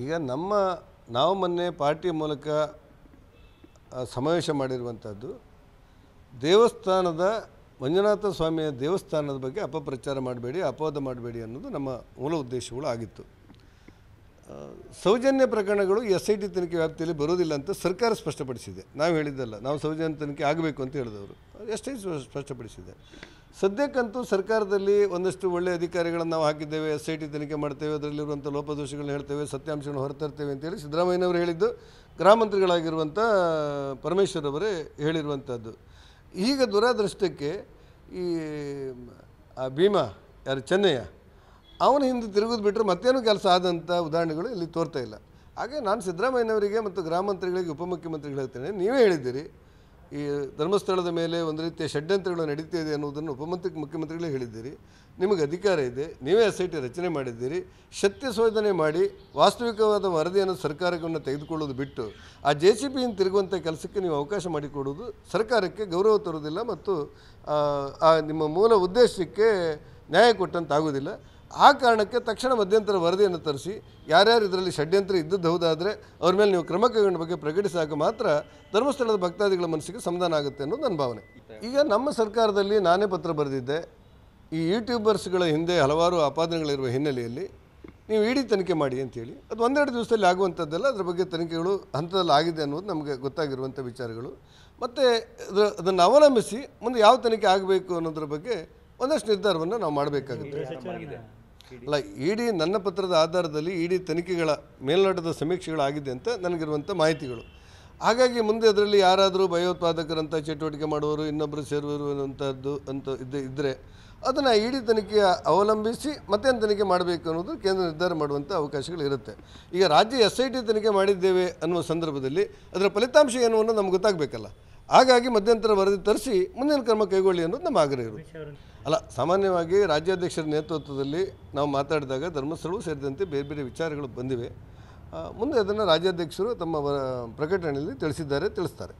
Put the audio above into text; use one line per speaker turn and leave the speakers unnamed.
ಈಗ ನಾವು ಮೊನ್ನೆ ಪಾರ್ಟಿ ಮೂಲಕ ಸಮಾವೇಶ ಮಾಡಿರುವಂಥದ್ದು ದೇವಸ್ಥಾನದ ಮಂಜುನಾಥ ಸ್ವಾಮಿಯ ದೇವಸ್ಥಾನದ ಬಗ್ಗೆ ಅಪಪ್ರಚಾರ ಮಾಡಬೇಡಿ, ಅಪವಾದ ಮಾಡಬೇಡಿ ಅನ್ನೋದು ನಮ್ಮ ಮೂಲ ಉದ್ದೇಶಗಳು ಆಗಿತ್ತು. ಸೌಜನ್ಯ ಪ್ರಕರಣಗಳು SIT ತನಿಖೆ ವ್ಯಾಪ್ತಿಯಲ್ಲಿ ಬರೋದಿಲ್ಲ ಅಂತ ಸರ್ಕಾರ ಸ್ಪಷ್ಟಪಡಿಸಿದೆ. ನಾವು ಹೇಳಿದ್ದಲ್ಲ, ನಾವು ಸೌಜನ್ಯ ತನಿಖೆ ಆಗಬೇಕು ಅಂತ ಹೇಳಿದವರು SIT ಸ್ಪಷ್ಟಪಡಿಸಿದೆ. ಸದ್ಯಕ್ಕಂತೂ ಸರ್ಕಾರದಲ್ಲಿ ಒಂದಷ್ಟು ಒಳ್ಳೆಯ ಅಧಿಕಾರಿಗಳನ್ನು ನಾವು ಹಾಕಿದ್ದೇವೆ, SIT ತನಿಖೆ ಮಾಡ್ತೇವೆ, ಅದರಲ್ಲಿರುವಂಥ ಲೋಪದೋಷಗಳನ್ನ ಹೇಳ್ತೇವೆ, ಸತ್ಯಾಂಶಗಳನ್ನು ಹೊರತರ್ತೇವೆ ಅಂತೇಳಿ ಸಿದ್ದರಾಮಯ್ಯನವರು ಹೇಳಿದ್ದು, ಗೃಹ ಮಂತ್ರಿಗಳಾಗಿರುವಂಥ ಪರಮೇಶ್ವರ್ ಅವರೇ ಹೇಳಿರುವಂಥದ್ದು. ಈಗ ದುರಾದೃಷ್ಟಕ್ಕೆ ಈ ಭೀಮಾ ಯಾರು ಚೆನ್ನಯ್ಯ ಅವನ ಹಿಂದೆ ತಿರುಗೋದು ಬಿಟ್ಟರೆ ಮತ್ತೇನೂ ಕೆಲಸ ಆದಂಥ ಉದಾಹರಣೆಗಳು ಇಲ್ಲಿ ತೋರ್ತಾ ಇಲ್ಲ. ಹಾಗೆ ನಾನು ಸಿದ್ದರಾಮಯ್ಯನವರಿಗೆ ಮತ್ತು ಗೃಹ ಮಂತ್ರಿಗಳಿಗೆ ಉಪಮುಖ್ಯಮಂತ್ರಿಗಳು ಹೇಳ್ತೇನೆ, ನೀವೇ ಹೇಳಿದ್ದೀರಿ ಈ ಧರ್ಮಸ್ಥಳದ ಮೇಲೆ ಒಂದು ರೀತಿಯ ಷಡ್ಯಂತ್ರಗಳು ನಡೀತಾ ಇದೆ ಅನ್ನೋದನ್ನು ಮುಖ್ಯಮಂತ್ರಿಗಳೇ ಹೇಳಿದ್ದೀರಿ. ನಿಮಗೆ ಅಧಿಕಾರ ಇದೆ, ನೀವೇ SIT ರಚನೆ ಮಾಡಿದ್ದೀರಿ. ಸತ್ಯ ಶೋಧನೆ ಮಾಡಿ ವಾಸ್ತವಿಕವಾದ ವರದಿಯನ್ನು ಸರ್ಕಾರವನ್ನು ತೆಗೆದುಕೊಳ್ಳೋದು ಬಿಟ್ಟು ಆ JCB ಯಿಂದ ತಿರುಗುವಂಥ ಕೆಲಸಕ್ಕೆ ನೀವು ಅವಕಾಶ ಮಾಡಿಕೊಡೋದು ಸರ್ಕಾರಕ್ಕೆ ಗೌರವ ತರುವುದಿಲ್ಲ ಮತ್ತು ನಿಮ್ಮ ಮೂಲ ಉದ್ದೇಶಕ್ಕೆ ನ್ಯಾಯ ಕೊಟ್ಟಂತಾಗೋದಿಲ್ಲ. ಆ ಕಾರಣಕ್ಕೆ ತಕ್ಷಣ ಮಧ್ಯಂತರ ವರದಿಯನ್ನು ತರಿಸಿ ಯಾರ್ಯಾರು ಇದರಲ್ಲಿ ಷಡ್ಯಂತ್ರ ಇದ್ದದ್ದು ಹೌದಾದರೆ ಅವ್ರ ಮೇಲೆ ನೀವು ಕ್ರಮ ಕೈಗೊಂಡ ಬಗ್ಗೆ ಪ್ರಕಟಿಸಿದಾಗ ಮಾತ್ರ ಧರ್ಮಸ್ಥಳದ ಭಕ್ತಾದಿಗಳ ಮನಸ್ಸಿಗೆ ಸಮಾಧಾನ ಆಗುತ್ತೆ ಅನ್ನೋದು ನನ್ನ ಭಾವನೆ. ಈಗ ನಮ್ಮ ಸರ್ಕಾರದಲ್ಲಿ ನಾನೇ ಪತ್ರ ಬರೆದಿದ್ದೆ, ಈ ಯೂಟ್ಯೂಬರ್ಸ್ಗಳ ಹಿಂದೆ ಹಲವಾರು ಆಪಾದನೆಗಳಿರುವ ಹಿನ್ನೆಲೆಯಲ್ಲಿ ನೀವು ಇಡಿ ತನಿಖೆ ಮಾಡಿ ಅಂತೇಳಿ. ಅದು ಒಂದೆರಡು ದಿವಸದಲ್ಲಿ ಆಗುವಂಥದ್ದೆಲ್ಲ, ಅದರ ಬಗ್ಗೆ ತನಿಖೆಗಳು ಹಂತದಲ್ಲಿ ಆಗಿದೆ ಅನ್ನೋದು ನಮಗೆ ಗೊತ್ತಾಗಿರುವಂಥ ವಿಚಾರಗಳು. ಮತ್ತು ಅದನ್ನು ಅವಲಂಬಿಸಿ ಮುಂದೆ ಯಾವ ತನಿಖೆ ಆಗಬೇಕು ಅನ್ನೋದ್ರ ಬಗ್ಗೆ ಒಂದಷ್ಟು ನಿರ್ಧಾರವನ್ನು ನಾವು ಮಾಡಬೇಕಾಗುತ್ತೆ. ಅಲ್ಲ, ಇಡಿ ನನ್ನ ಪತ್ರದ ಆಧಾರದಲ್ಲಿ ಇಡಿ ತನಿಖೆಗಳ ಮೇಲ್ನೋಟದ ಸಮೀಕ್ಷೆಗಳಾಗಿದೆ ಅಂತ ನನಗಿರುವಂಥ ಮಾಹಿತಿಗಳು. ಹಾಗಾಗಿ ಮುಂದೆ ಅದರಲ್ಲಿ ಯಾರಾದರೂ ಭಯೋತ್ಪಾದಕರಂಥ ಚಟುವಟಿಕೆ ಮಾಡುವವರು, ಇನ್ನೊಬ್ಬರು ಸೇರುವರು ಅನ್ನುವಂಥದ್ದು ಇದ್ದರೆ ಅದನ್ನು ಇಡಿ ತನಿಖೆಯ ಅವಲಂಬಿಸಿ ಮತ್ತೇನು ತನಿಖೆ ಮಾಡಬೇಕು ಅನ್ನೋದು ಕೇಂದ್ರ ನಿರ್ಧಾರ ಮಾಡುವಂಥ ಅವಕಾಶಗಳಿರುತ್ತೆ. ಈಗ ರಾಜ್ಯ SIT ತನಿಖೆ ಮಾಡಿದ್ದೇವೆ ಅನ್ನುವ ಸಂದರ್ಭದಲ್ಲಿ ಅದರ ಫಲಿತಾಂಶ ಏನು ಅನ್ನೋದು ನಮ್ಗೆ ಗೊತ್ತಾಗಬೇಕಲ್ಲ. ಹಾಗಾಗಿ ಮಧ್ಯಂತರ ವರದಿ ತರಿಸಿ ಮುಂದಿನ ಕ್ರಮ ಕೈಗೊಳ್ಳಿ ಅನ್ನೋದು ನಮ್ಮ ಆಗ್ರಹ ಇರುತ್ತೆ. ಅಲ್ಲ, ಸಾಮಾನ್ಯವಾಗಿ ರಾಜ್ಯಾಧ್ಯಕ್ಷರ ನೇತೃತ್ವದಲ್ಲಿ ನಾವು ಮಾತಾಡಿದಾಗ ಧರ್ಮಸ್ಥಳವೂ ಸೇರಿದಂತೆ ಬೇರೆ ಬೇರೆ ವಿಚಾರಗಳು ಬಂದಿವೆ. ಮುಂದೆ ಅದನ್ನು ರಾಜ್ಯಾಧ್ಯಕ್ಷರು ತಮ್ಮ ಪ್ರಕಟಣೆಯಲ್ಲಿ ತಿಳಿಸ್ತಾರೆ.